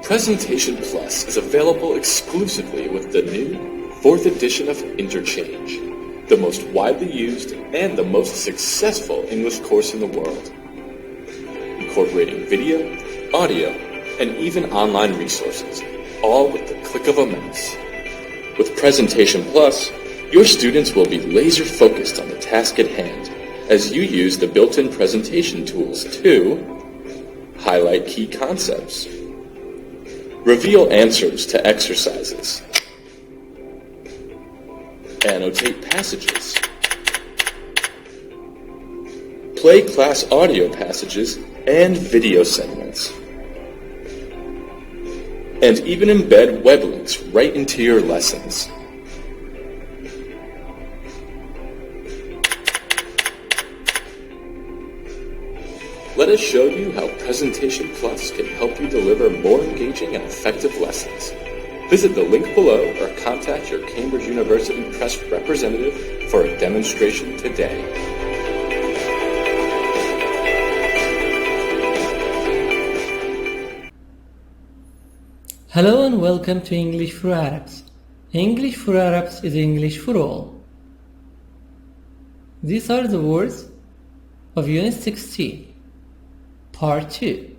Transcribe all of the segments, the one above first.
Presentation Plus is available exclusively with the new 4th edition of Interchange, the most widely used and the most successful English course in the world, incorporating video, audio, and even online resources, all with the click of a mouse. With Presentation Plus, your students will be laser-focused on the task at hand as you use the built-in presentation tools to highlight key concepts, reveal answers to exercises, annotate passages, play class audio passages and video segments, and even embed web links right into your lessons. Let us show you how Presentation Plus can help you deliver more engaging and effective lessons. Visit the link below or contact your Cambridge University Press representative for a demonstration today. Hello and welcome to English for Arabs. English for Arabs is English for all. These are the words of Unit 16. Part 2.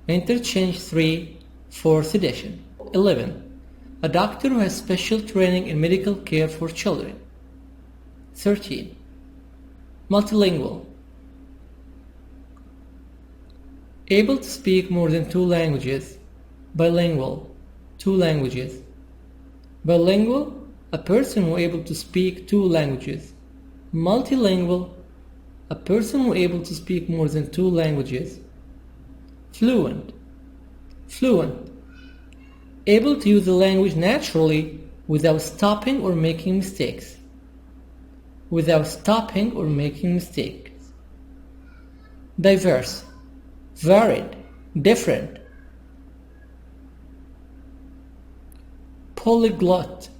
Interchange 3, 4th edition. 11. A doctor who has special training in medical care for children. 13. Multilingual. Able to speak more than 2 languages. Bilingual. 2 languages. Bilingual. A person who is able to speak 2 languages. Multilingual. A person who is able to speak more than 2 languages. Fluent. Fluent. Able to use the language naturally without stopping or making mistakes. Without stopping or making mistakes. Diverse. Varied. Different. Polyglot.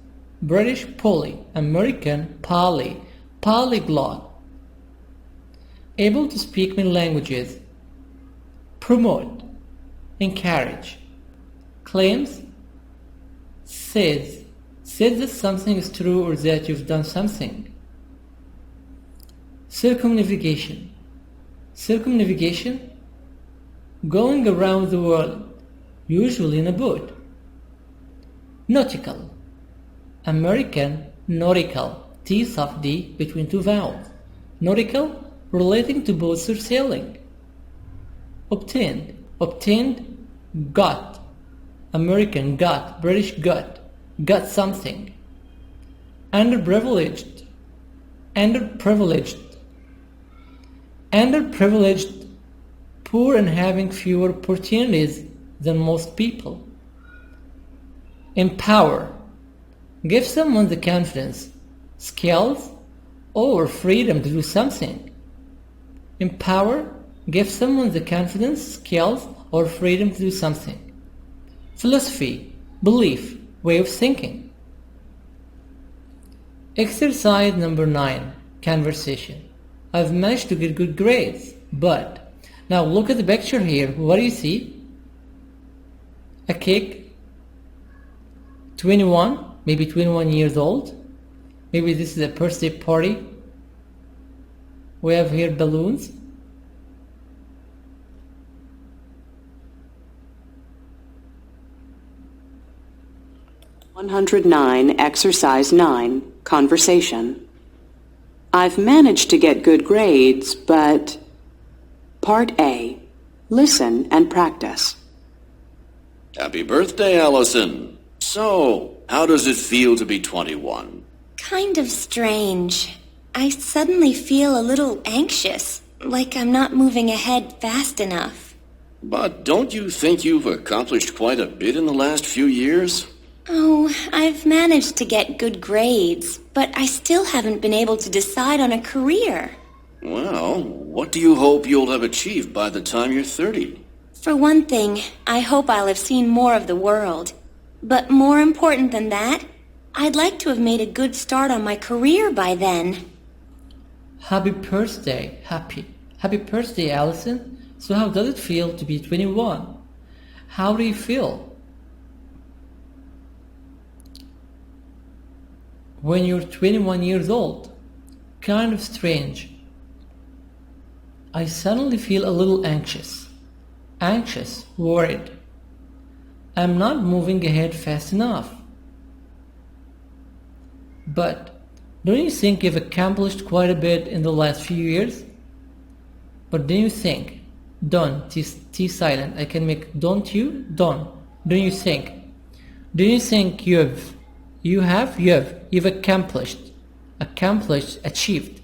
British poly. American poly. Polyglot. Able to speak many languages. Promote. Encourage. Claims. Says. Says that something is true or that you've done something. Circumnavigation. Circumnavigation. Going around the world, usually in a boat. Nautical. American nautical. T soft D between 2 vowels. Nautical. Relating to boats or sailing. Obtained. Obtained. Got. American got. British got. Got something. Underprivileged. Underprivileged. Underprivileged. Poor and having fewer opportunities than most people. Empower. Give someone the confidence, skills, or freedom to do something. Empower. Give someone the confidence, skills, or freedom to do something. Philosophy. Belief. Way of thinking. Exercise number 9. Conversation. I've managed to get good grades, but... Now look at the picture here. What do you see? A cake. 21. Maybe 21 years old. Maybe this is a birthday party. We have here balloons. (109) Exercise 9. Conversation. I've managed to get good grades, but... Part A. Listen and practice. Happy birthday, Allison. So, how does it feel to be 21? Kind of strange. I suddenly feel a little anxious, like I'm not moving ahead fast enough. But don't you think you've accomplished quite a bit in the last few years? Oh, I've managed to get good grades, but I still haven't been able to decide on a career. Well, what do you hope you'll have achieved by the time you're 30? For one thing, I hope I'll have seen more of the world. But more important than that, I'd like to have made a good start on my career by then. Happy birthday. Happy birthday, Allison. So how does it feel to be 21? How do you feel when you're 21 years old? Kind of strange. I suddenly feel a little anxious, worried. I'm not moving ahead fast enough. But don't you think you've accomplished quite a bit in the last few years? But don't you think, don't, T silent, I can make don't you, don't you think? Don't you think you've accomplished, achieved.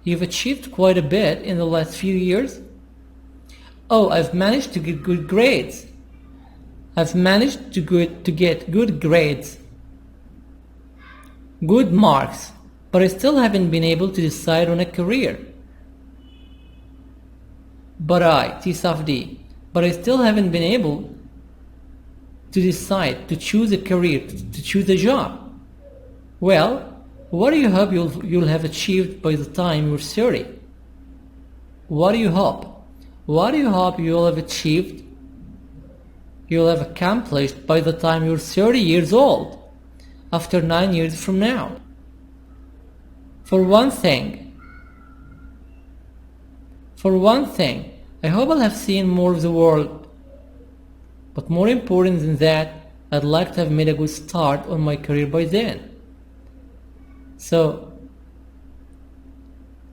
You've achieved quite a bit in the last few years? Oh, I've managed to get good grades. I've managed to get good grades. Good marks. But I still haven't been able to decide on a career. But I still haven't been able to decide, to choose a career, to choose a job. Well, what do you hope you'll have achieved by the time you're 30? What do you hope? What do you hope you'll have achieved, you'll have accomplished by the time you're 30 years old, after 9 years from now? For one thing, I hope I'll have seen more of the world. But more important than that, I'd like to have made a good start on my career by then. So,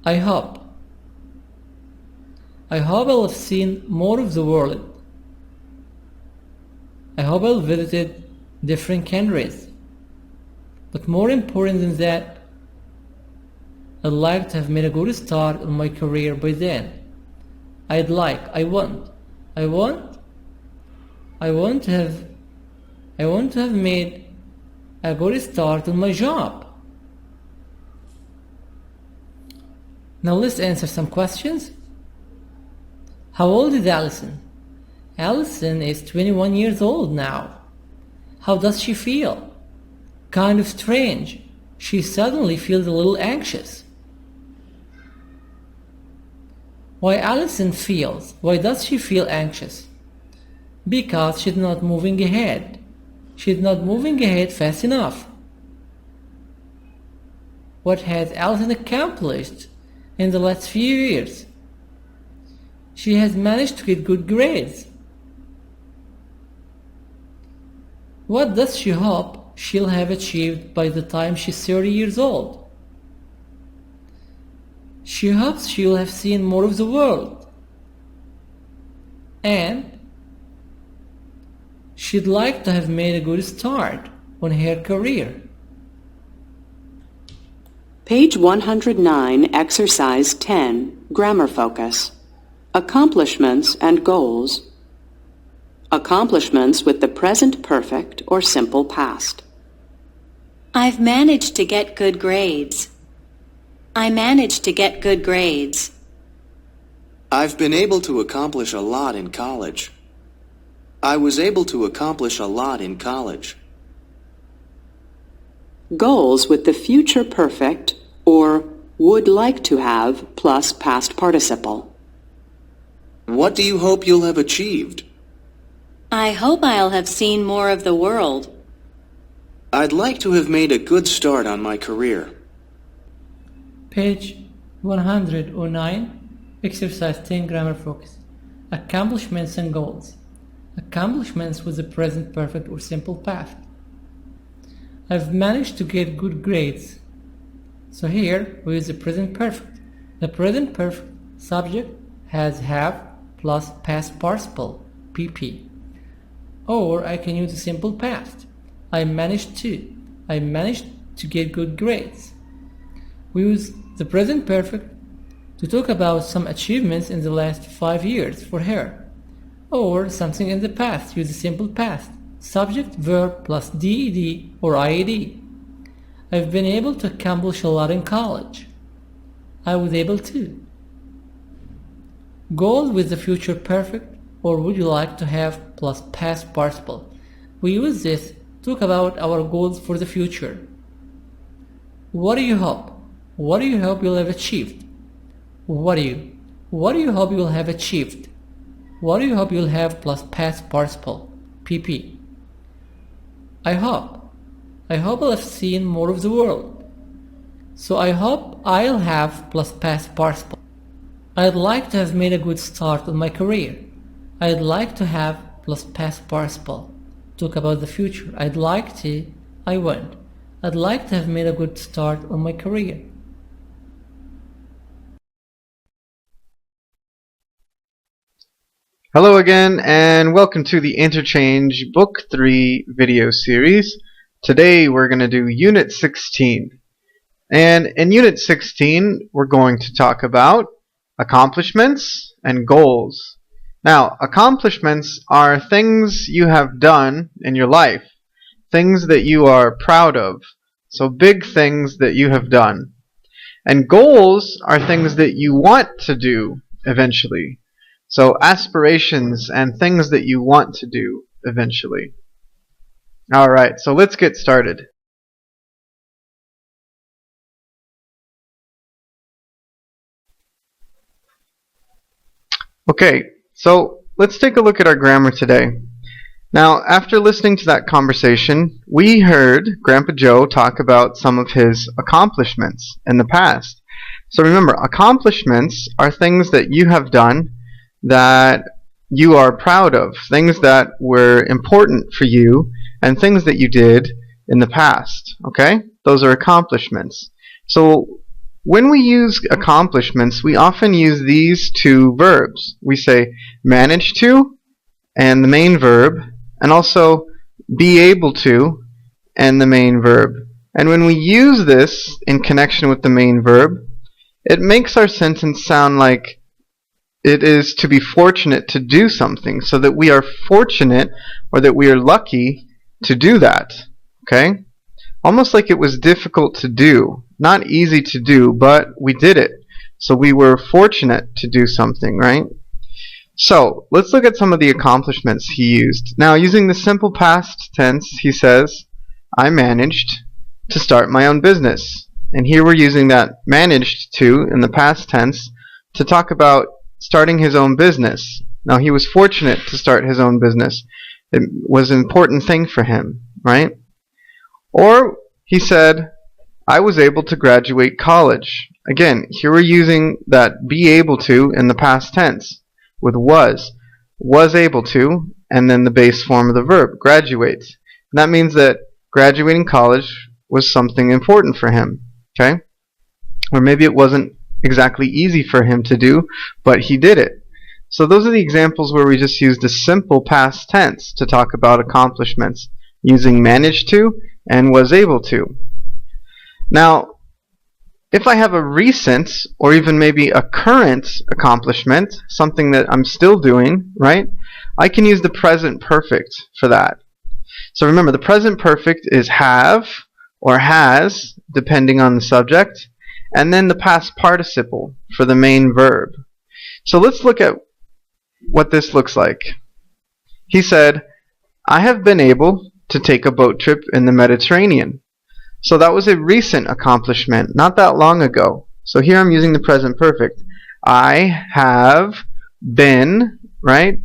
I hope I'll have seen more of the world. I hope I'll visited different countries. But more important than that, I'd like to have made a good start on my career by then. I want to have made a good start on my job. Now let's answer some questions. How old is Allison? Allison is 21 years old now. How does she feel? Kind of strange. She suddenly feels a little anxious. Why does she feel anxious? Because she's not moving ahead. She's not moving ahead fast enough. What has Allison accomplished in the last few years? She has managed to get good grades. What does she hope she'll have achieved by the time she's 30 years old? She hopes she'll have seen more of the world. And she'd like to have made a good start on her career. Page 109, Exercise 10, Grammar Focus. Accomplishments and goals. Accomplishments with the present perfect or simple past. I've managed to get good grades. I managed to get good grades. I've been able to accomplish a lot in college. I was able to accomplish a lot in college. Goals with the future perfect or would like to have plus past participle. What do you hope you'll have achieved? I hope I'll have seen more of the world. I'd like to have made a good start on my career. Page 109, Exercise 10, Grammar Focus. Accomplishments and goals. Accomplishments with the present perfect or simple past. I've managed to get good grades. So here we use the present perfect. The present perfect subject has have plus past participle, PP. Or I can use the simple past. I managed to get good grades. We use the present perfect to talk about some achievements in the last 5 years for her. Or something in the past, use the simple past. Subject, verb plus DED or IED. I've been able to accomplish a lot in college. I was able to. Goals with the future perfect or would you like to have plus past participle. We use this to talk about our goals for the future. What do you hope? What do you hope you'll have achieved? What do you hope you'll have achieved? What do you hope you'll have plus past participle? PP. I hope I'll have seen more of the world. So I hope I'll have plus past participle. I'd like to have made a good start on my career. I'd like to have plus past participle. Talk about the future. I'd like to, I won't. I'd like to have made a good start on my career. Hello again, and welcome to the Interchange Book 3 video series. Today we're going to do Unit 16. And in Unit 16, we're going to talk about accomplishments and goals. Now, accomplishments are things you have done in your life, things that you are proud of, so big things that you have done. And goals are things that you want to do eventually, so aspirations and things that you want to do eventually. Alright, so let's get started. Okay, so let's take a look at our grammar today. Now, after listening to that conversation, we heard Grandpa Joe talk about some of his accomplishments in the past. So remember, accomplishments are things that you have done that you are proud of, things that were important for you, and things that you did in the past. Okay? Those are accomplishments. So when we use accomplishments, we often use these two verbs. We say manage to, and the main verb, and also be able to, and the main verb. And when we use this in connection with the main verb, it makes our sentence sound like it is to be fortunate to do something, so that we are fortunate or that we are lucky to do that. Okay? Almost like it was difficult to do. Not easy to do, but we did it. So we were fortunate to do something, right? So, let's look at some of the accomplishments he used. Now, using the simple past tense, he says, I managed to start my own business. And here we're using that managed to in the past tense to talk about starting his own business. Now, he was fortunate to start his own business. It was an important thing for him, right? Or he said, I was able to graduate college. Again, here we're using that be able to in the past tense with was able to, and then the base form of the verb, graduate. And that means that graduating college was something important for him, okay? Or maybe it wasn't exactly easy for him to do, but he did it. So those are the examples where we just used a simple past tense to talk about accomplishments, using managed to and was able to. Now, if I have a recent or even maybe a current accomplishment, something that I'm still doing, right, I can use the present perfect for that. So remember, the present perfect is have or has, depending on the subject, and then the past participle for the main verb. So let's look at what this looks like. He said, I have been able to take a boat trip in the Mediterranean. So that was a recent accomplishment, not that long ago. So here I'm using the present perfect. I have been, right,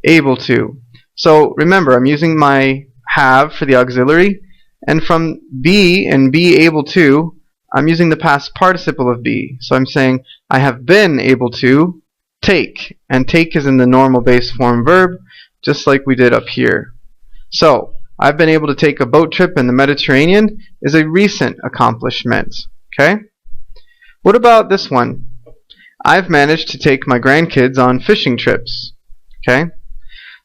able to. So remember, I'm using my have for the auxiliary, and from be and be able to, I'm using the past participle of be. So I'm saying I have been able to take, and take is in the normal base form verb, just like we did up here. So I've been able to take a boat trip in the Mediterranean is a recent accomplishment. Okay? What about this one? I've managed to take my grandkids on fishing trips. Okay?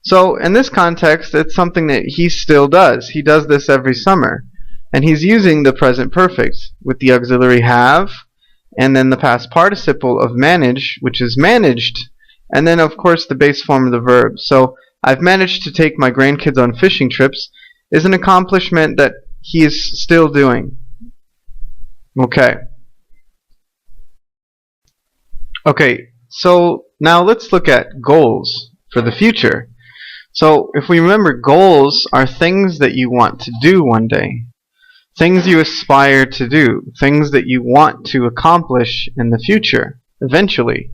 So in this context, it's something that he still does. He does this every summer. And he's using the present perfect with the auxiliary have, and then the past participle of manage, which is managed, and then of course the base form of the verb. So I've managed to take my grandkids on fishing trips is an accomplishment that he is still doing. Okay. Okay, so now let's look at goals for the future. So if we remember, goals are things that you want to do one day. Things you aspire to do. Things that you want to accomplish in the future, eventually.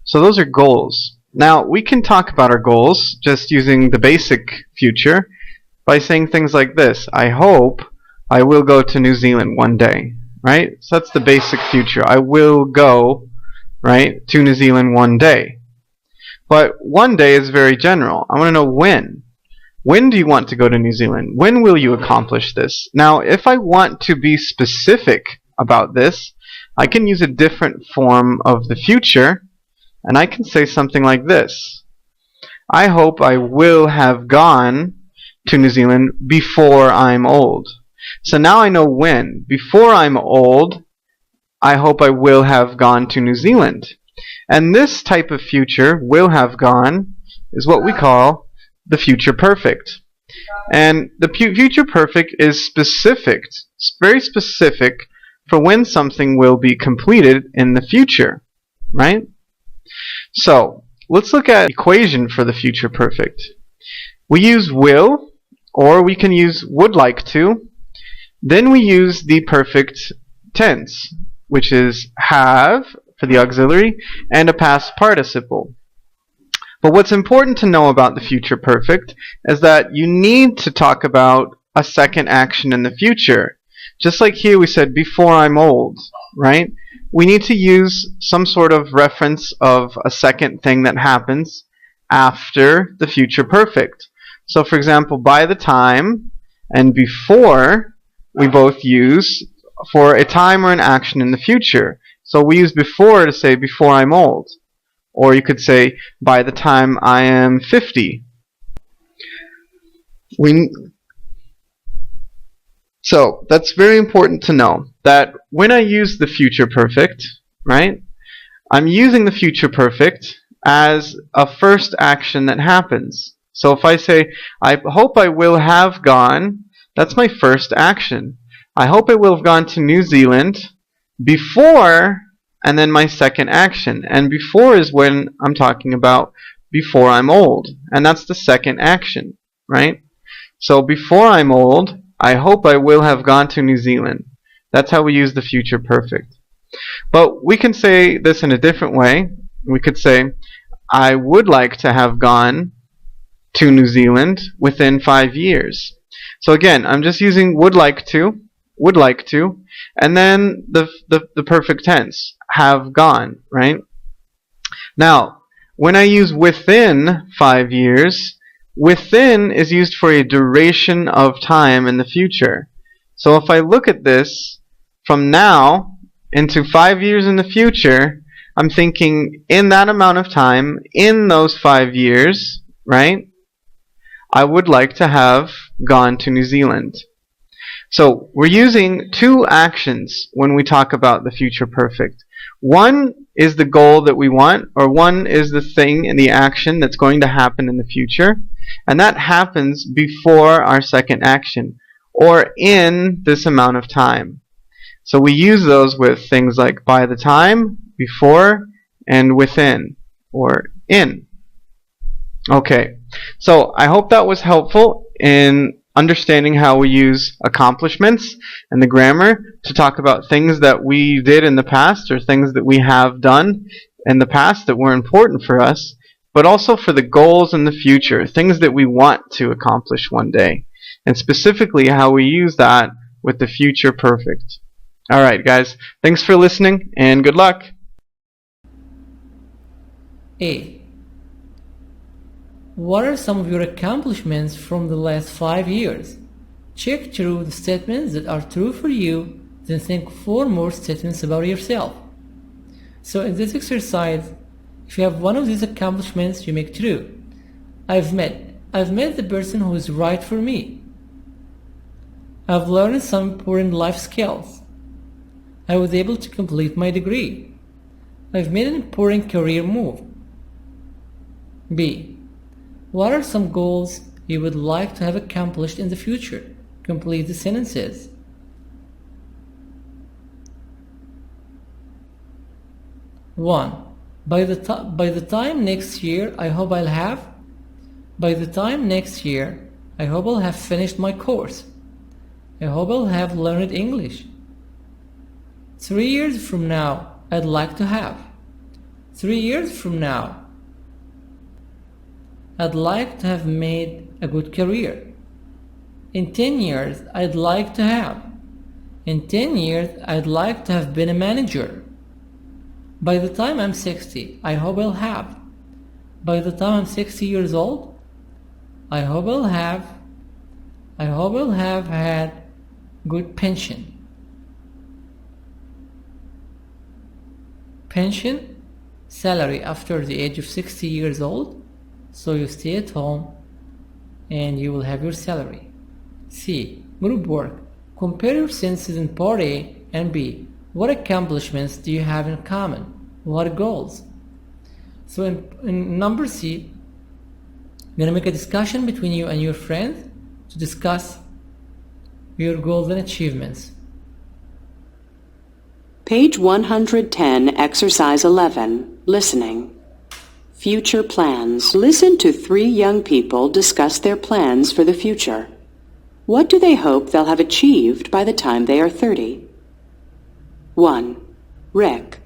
So those are goals. Now, we can talk about our goals just using the basic future by saying things like this. I hope I will go to New Zealand one day, right? So that's the basic future. I will go, right, to New Zealand one day. But one day is very general. I want to know when. When do you want to go to New Zealand? When will you accomplish this? Now, if I want to be specific about this, I can use a different form of the future, and I can say something like this. I hope I will have gone to New Zealand before I'm old. So now I know when. Before I'm old, I hope I will have gone to New Zealand. And this type of future, will have gone, is what we call the future perfect. And the future perfect is specific, very specific for when something will be completed in the future, right? So, let's look at the equation for the future perfect. We use will, or we can use would like to. Then we use the perfect tense, which is have for the auxiliary, and a past participle. But what's important to know about the future perfect is that you need to talk about a second action in the future. Just like here we said, before I'm old, right? We need to use some sort of reference of a second thing that happens after the future perfect. So for example, by the time and before, we both use for a time or an action in the future. So we use before to say before I'm old. Or you could say by the time I am 50. So that's very important to know that when I use the future perfect, right, I'm using the future perfect as a first action that happens. So if I say, I hope I will have gone, that's my first action. I hope I will have gone to New Zealand before, and then my second action. And before is when I'm talking about before I'm old. And that's the second action, right? So before I'm old, I hope I will have gone to New Zealand. That's how we use the future perfect. But we can say this in a different way. We could say, I would like to have gone to New Zealand within 5 years. So again, I'm just using would like to, and then the perfect tense, have gone, right? Now, when I use within 5 years, within is used for a duration of time in the future. So if I look at this from now into 5 years in the future, I'm thinking in that amount of time, in those 5 years, right, I would like to have gone to New Zealand. So we're using two actions when we talk about the future perfect. One is the goal that we want, or one is the thing and the action that's going to happen in the future, and that happens before our second action, or in this amount of time. So we use those with things like by the time, before, and within, or in. Okay, so I hope that was helpful in understanding how we use accomplishments and the grammar to talk about things that we did in the past or things that we have done in the past that were important for us, but also for the goals in the future, things that we want to accomplish one day, and specifically how we use that with the future perfect. Alright guys, thanks for listening and good luck! A. What are some of your accomplishments from the last 5 years? Check through the statements that are true for you, then think 4 more statements about yourself. So in this exercise, if you have one of these accomplishments, you make true. I've met the person who is right for me. I've learned some important life skills. I was able to complete my degree. I've made an important career move. B. What are some goals you would like to have accomplished in the future? Complete the sentences. 1. By the time next year, I hope I'll have. By the time next year, I hope I'll have finished my course. I hope I'll have learned English. 3 years from now, I'd like to have. 3 years from now, I'd like to have made a good career. In 10 years, I'd like to have. In 10 years, I'd like to have been a manager. By the time I'm 60, I hope I'll have. By the time I'm 60 years old, I hope I'll have had good pension. Pension, salary after the age of 60 years old, so you stay at home and you will have your salary. C. Group work. Compare your sentences in part A and B. What accomplishments do you have in common? What goals? So in number C, I'm going to make a discussion between you and your friends to discuss your goals and achievements. Page 110, Exercise 11, Listening. Future plans. Listen to 3 young people discuss their plans for the future. What do they hope they'll have achieved by the time they are 30? 1. Rick.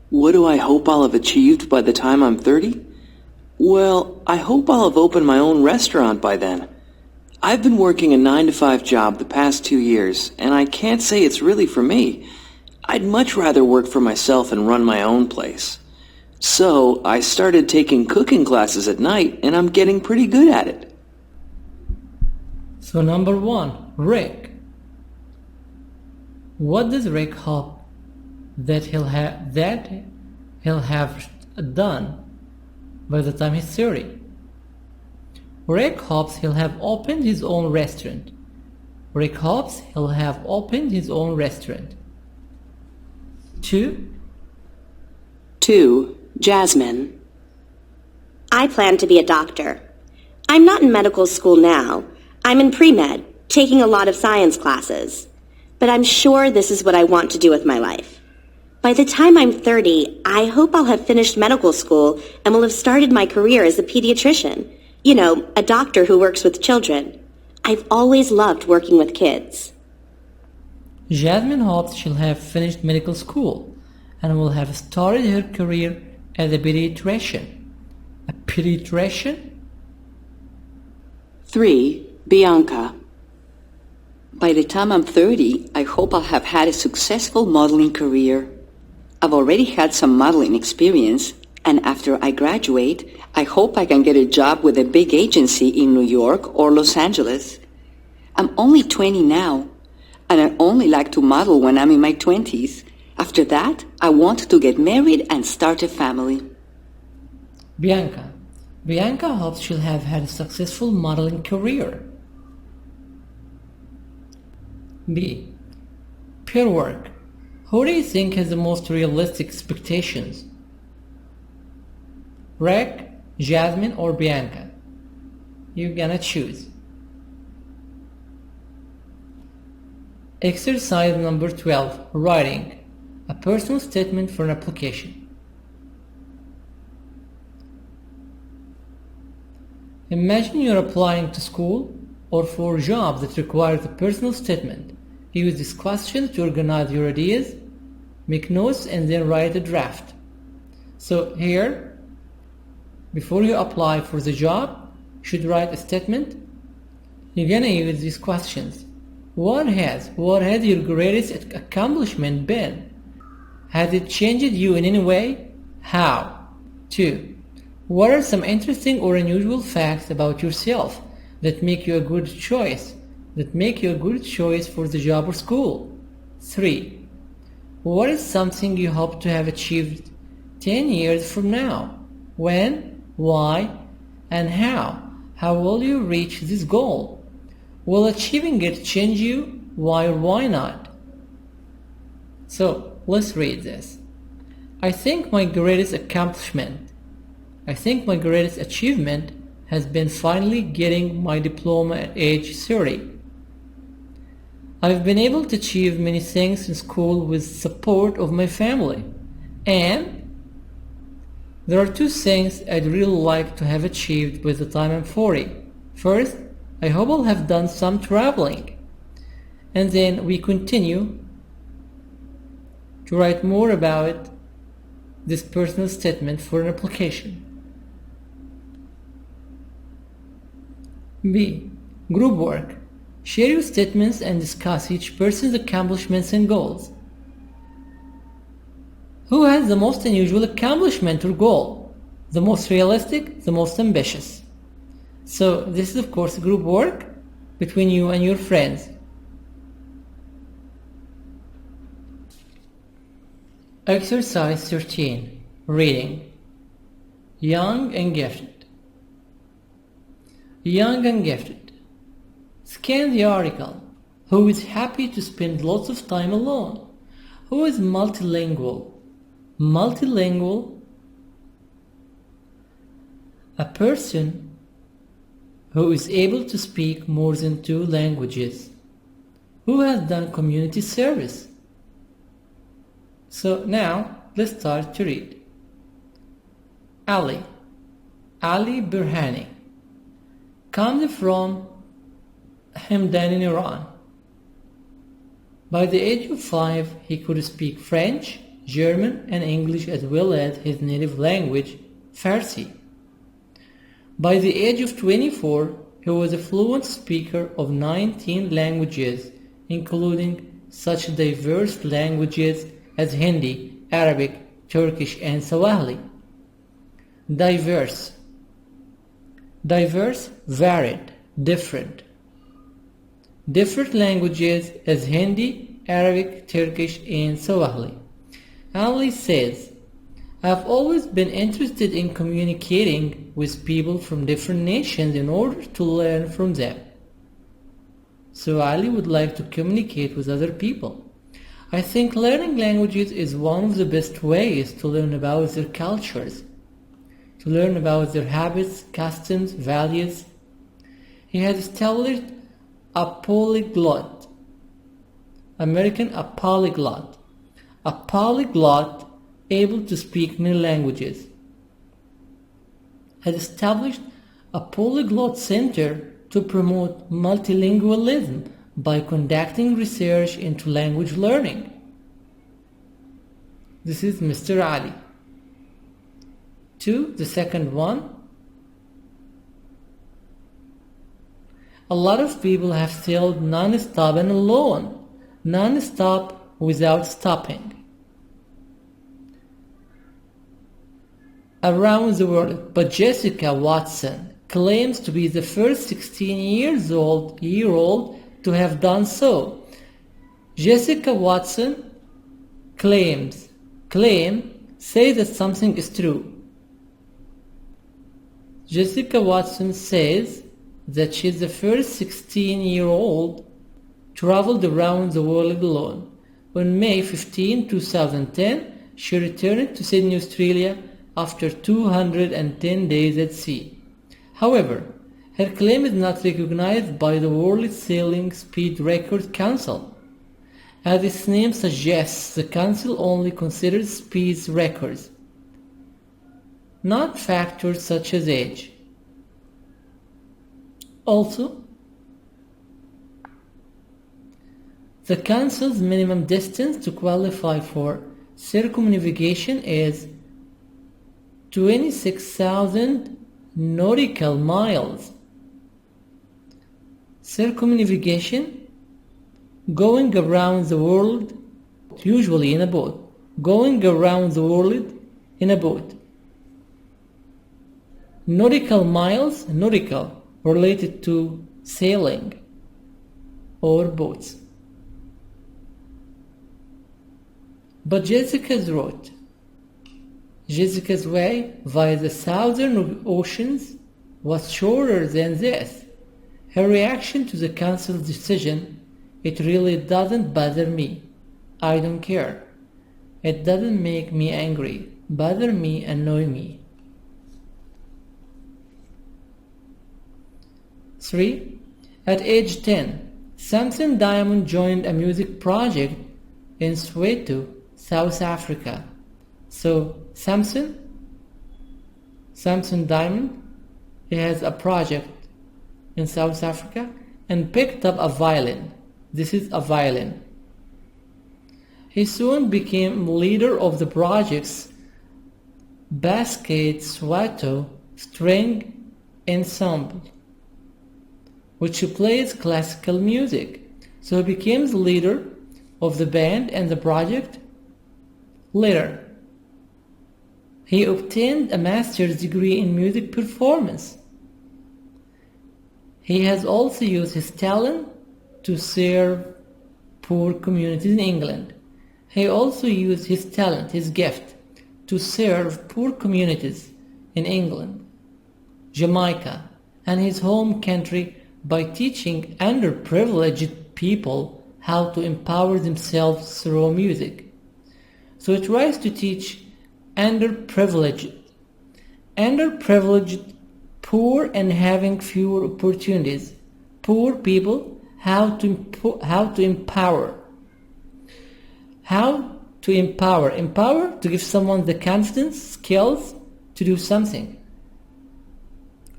What do I hope I'll have achieved by the time I'm 30? Well, I hope I'll have opened my own restaurant by then. I've been working a 9-to-5 job the past 2 years, and I can't say it's really for me. I'd much rather work for myself and run my own place. So, I started taking cooking classes at night, and I'm getting pretty good at it. So number 1, Rick. What does Rick hope that he'll have done by the time he's 30? Rick hopes he'll have opened his own restaurant. Rick hopes he'll have opened his own restaurant. 2. 2. Jasmine. I plan to be a doctor. I'm not in medical school now. I'm in pre-med, taking a lot of science classes. But I'm sure this is what I want to do with my life. By the time I'm 30, I hope I'll have finished medical school and will have started my career as a pediatrician. You know, a doctor who works with children. I've always loved working with kids. Jasmine hopes she'll have finished medical school and will have started her career as a pediatrician. A pediatrician? 3. Bianca. By the time I'm 30, I hope I'll have had a successful modeling career. I've already had some modeling experience, and after I graduate, I hope I can get a job with a big agency in New York or Los Angeles. I'm only 20 now, and I only like to model when I'm in my 20s. After that, I want to get married and start a family. Bianca. Bianca hopes she'll have had a successful modeling career. B. Peer work. Who do you think has the most realistic expectations? Rick, Jasmine, or Bianca? You're gonna choose. Exercise number 12. Writing. A personal statement for an application. Imagine you're applying to school or for a job that requires a personal statement. Use this question to organize your ideas, make notes, and then write a draft. So here, before you apply for the job, you should write a statement. You're gonna use these questions. What has your greatest accomplishment been? Has it changed you in any way? How? 2. What are some interesting or unusual facts about yourself that make you a good choice for the job or school? 3. What is something you hope to have achieved 10 years from now? When, why, and how? How will you reach this goal? Will achieving it change you? Why or why not? So, let's read this. I think my greatest achievement has been finally getting my diploma at age 30. I've been able to achieve many things in school with support of my family. And there are 2 things I'd really like to have achieved by the time I'm 40. First, I hope I'll have done some traveling. And then we continue to write more about this personal statement for an application. B. Group work. Share your statements and discuss each person's accomplishments and goals. Who has the most unusual accomplishment or goal? The most realistic, the most ambitious. So this is of course group work between you and your friends. Exercise 13. Reading. Young and gifted. Young and gifted. Scan the article. Who is happy to spend lots of time alone? Who is multilingual? Multilingual. A person who is able to speak more than 2 languages. Who has done community service? So now let's start to read. Ali Burhani comes from Hamdan in Iran. By the age of 5, he could speak French, German and English as well as his native language, Farsi. By the age of 24, he was a fluent speaker of 19 languages, including such diverse languages as Hindi, Arabic, Turkish and Swahili. Diverse. Diverse, varied, different. Different languages as Hindi, Arabic, Turkish and Swahili. Ali says, I've always been interested in communicating with people from different nations in order to learn from them. So Ali would like to communicate with other people. I think learning languages is one of the best ways to learn about their cultures, to learn about their habits, customs, values. He has established a polyglot. A polyglot able to speak many languages. Has established a polyglot center to promote multilingualism by conducting research into language learning. This is Mr. Ali. 2. The second one. A lot of people have sailed non-stop and alone. Non-stop without stopping. Around the world, but Jessica Watson claims to be the first 16-year-old to have done so. Jessica Watson say that something is true. Jessica Watson says that she's the first 16-year-old traveled around the world alone. On May 15, 2010, she returned to Sydney, Australia after 210 days at sea. However, her claim is not recognized by the World Sailing Speed Record Council. As its name suggests, the council only considers speed records, not factors such as age. Also, the council's minimum distance to qualify for circumnavigation is 26,000 nautical miles. Circumnavigation, going around the world, usually in a boat. Going around the world in a boat. Nautical miles, nautical, related to sailing or boats. But Jessica's route, Jessica's way via the southern oceans was shorter than this. Her reaction to the council's decision, it really doesn't bother me. I don't care. It doesn't make me angry, bother me, annoy me. 3. At age 10, Samson Diamond joined a music project in Soweto, South Africa. So Samson Diamond, he has a project in South Africa and picked up a violin. This is a violin. He soon became leader of the project's Basket Soweto String Ensemble. which plays classical music. So he became the leader of the band and the project. Later, he obtained a master's degree in music performance. He has also used his talent to serve poor communities in England. He also used his talent, his gift, to serve poor communities in England, Jamaica, and his home country by teaching underprivileged people how to empower themselves through music. So he tries to teach underprivileged, poor and having fewer opportunities, poor people, how to empower. How to empower. Empower, to give someone the confidence, skills to do something.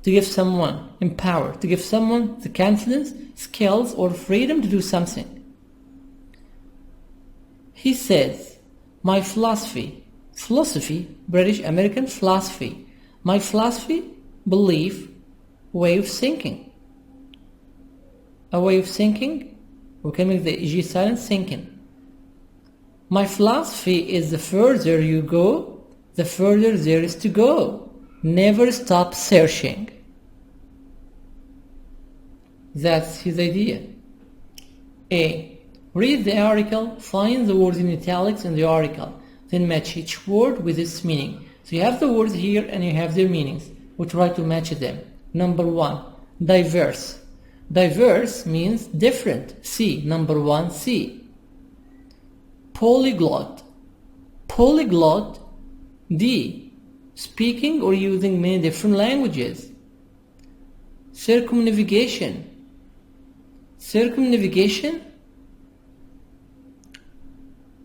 To give someone, empower, to give someone the confidence, skills, or freedom to do something. He says, my philosophy, British American philosophy, my philosophy, belief, way of thinking. A way of thinking, we can make the G silent, thinking. My philosophy is the further you go, the further there is to go. Never stop searching. That's his idea. A. Read the article, find the words in italics in the article, then match each word with its meaning. So you have the words here and you have their meanings. We try to match them. Number 1. Diverse. Diverse means different. C. Number 1. C. Polyglot. Polyglot. D. Speaking or using many different languages. Circumnavigation. Circumnavigation.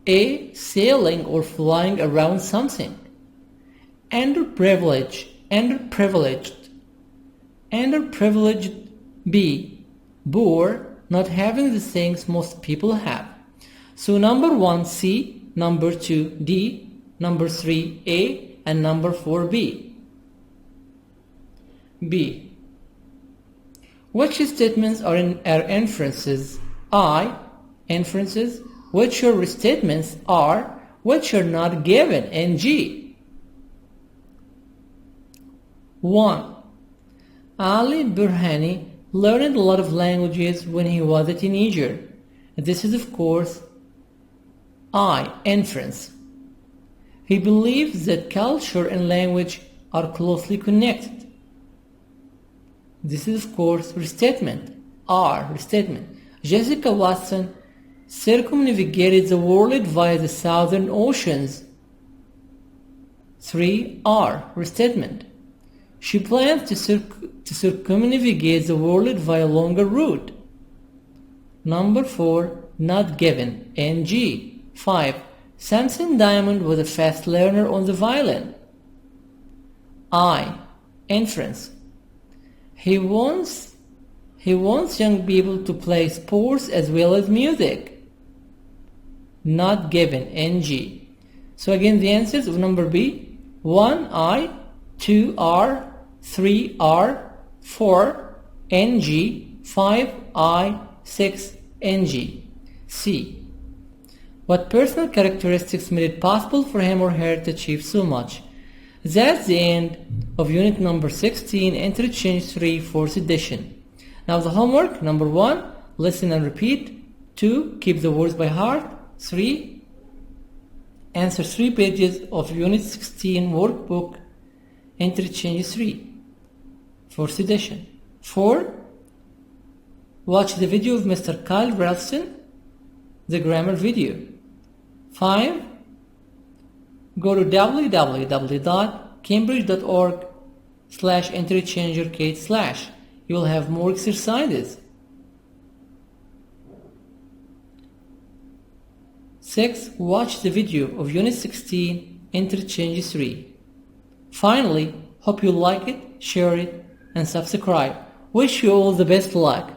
A. Sailing or flying around something. Underprivileged. Underprivileged. Underprivileged. B. Poor, not having the things most people have. So number 1 C, number 2 D, number 3 A, and number 4 B. B. Which statements are inferences? I. Inferences. Which are restatements? R. Which are not given? NG. 1. Ali Burhani learned a lot of languages when he was a teenager. This is, of course, I. Inference. He believes that culture and language are closely connected. This is, of course, restatement. R. Restatement. Jessica Watson circumnavigated the world via the southern oceans. 3. R. Restatement. She plans to circumnavigate the world via a longer route. Number 4. Not given. NG. 5. Samson Diamond was a fast learner on the violin. I. Inference. He wants young people to play sports as well as music. Not given. NG. So again the answers of number B. 1 I, 2 R, 3 R, 4 NG, 5 I, 6 NG. C. What personal characteristics made it possible for him or her to achieve so much? That's the end of unit number 16, Interchange 3, 4th edition. Now the homework, number 1, listen and repeat. 2, keep the words by heart. 3, answer 3 pages of unit 16 workbook, Interchange 3, 4th edition. 4, watch the video of Mr.Kyle Rolofson, the grammar video. 5, go to www.cambridge.org/interchangearcade/. You will have more exercises. 6, watch the video of Unit 16, Interchange 3. Finally, hope you like it, share it, and subscribe. Wish you all the best luck.